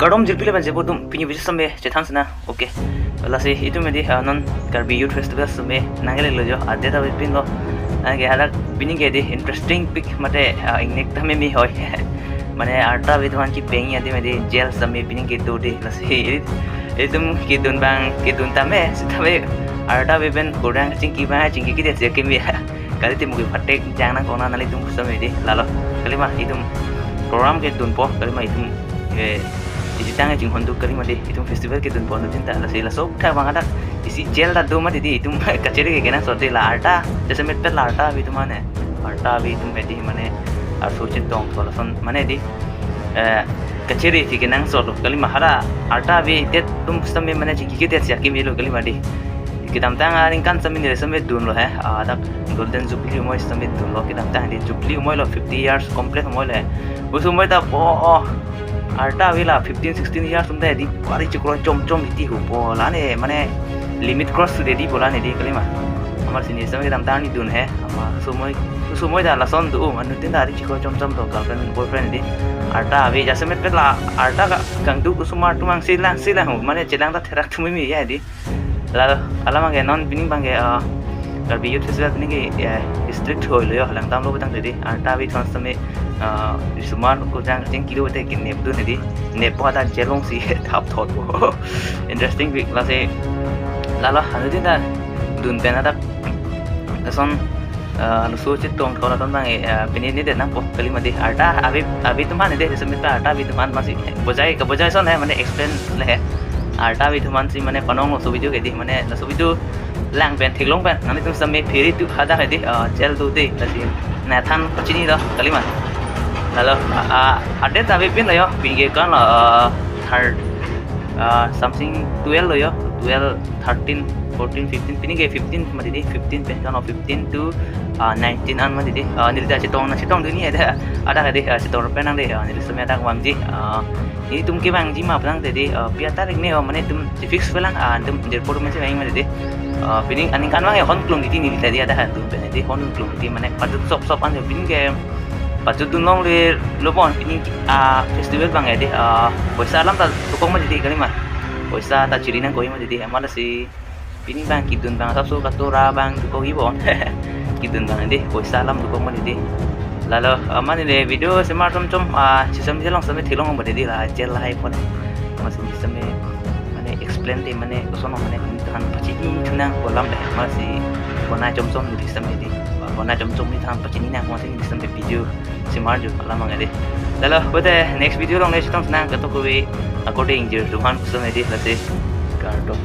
Kardom jirpile ban jebo dum pinyu bis sambe chethan sana oke lasi itu medi non Karbi Youth Festival sambe nangale lojo ade da pin lo age ala pini ge de interesting pic mate ingnek tame mi hoy mane arta vidwan ki pengi ade medi jail sambe pini ge do de lasi idum ki dun bang ki dun tame sitabe arta viben godang cingki ba cingki ki de se kemi kali ti mugi phatek jangna kona nali tum sambe de lalo kalima idum program ke dun po kalima idum Ijitang jing hondu kali made itu festival ke dun ponu tinta la sela sok tha bang ada isi jail da do made di itu kachere ke gena sote la arta jese met pe la arta bi tumane arta bi tum medi mane ar soche tong thola son mane di kachere ti genang so kali mahara arta bi te tum samme mane ji ki te sia ki melo kali made kidam tang aring kan samin re samme dun lo hai ada golden jubilee moi samme dun lo kidam tang di jubilee moi lo 50 years complete moi le usu moi da Arta vila 15-16 years sumda di pari chukro chom iti hu bola ne mane limit cross de di bola ne di kalima amar sini samai dam tani dun hai ama sumoi da la son du anu tin da ri chukro chom to girlfriend boyfriend di arta avi jase met la arta ka kang du kusumar tumang silang hu mane chelang da therak thumi mi ya di la alama ge non bining bang ge Karbi Youth Festival ni ge strict hoi lo yo halang tam lo batang de arta vi thon samai Sumar ko jang jing kilo te kin nep du ne di nep pa da jelong si thap thot bo interesting week la se la anu din da dun pen da son lu so chit tong thola ton bang pini ni de na po kali ma di arta abi tuman de se mit arta abi tuman ma si bojai son hai mane explain le arta abi tuman si mane panong so video ke di mane la so video lang pen thik long pen ngani tum samme pheri tu hada hai di gel du de la si na than pachini do kali ma Lalu ada tapi pin lo yo pinggir kan lo third something 12 lo yo 12 13 14 15 pinggir ke 15 mati di 15 pen kan 15 to 19 an mati di nilai cetong dunia ada kan di cetong penang deh nilai semua ada wangji ini tum ke wangji mah penang deh piata ini mana tum fix pelang tum derpor macam yang mati di pinggir aning kan wang ya kon klung di nilai tadi ada kan tum pen di kon klung di mana pada sop an pinggir Patutun long le lobon ini festival bang ya deh poisa alam ta tukong ma jadi kali mah poisa ta cirina koi ma jadi amala si pini bang kidun bang sabso katura bang tukong ibon kidun bang deh poisa alam tukong ma jadi lalu aman ini video semar com sistem jalan sampai thilong ma jadi lah jel hai pon masih sistem mane explain deh mane usono mane kan pacini tunang kolam deh masih kona com di sistem ini kona com ni tham pacini na masih di sistem video Simar jo pala mga di. Lalo, buti next video long na sitong senang kato kuwi according to Tuhan kusum edi lasi Kardo.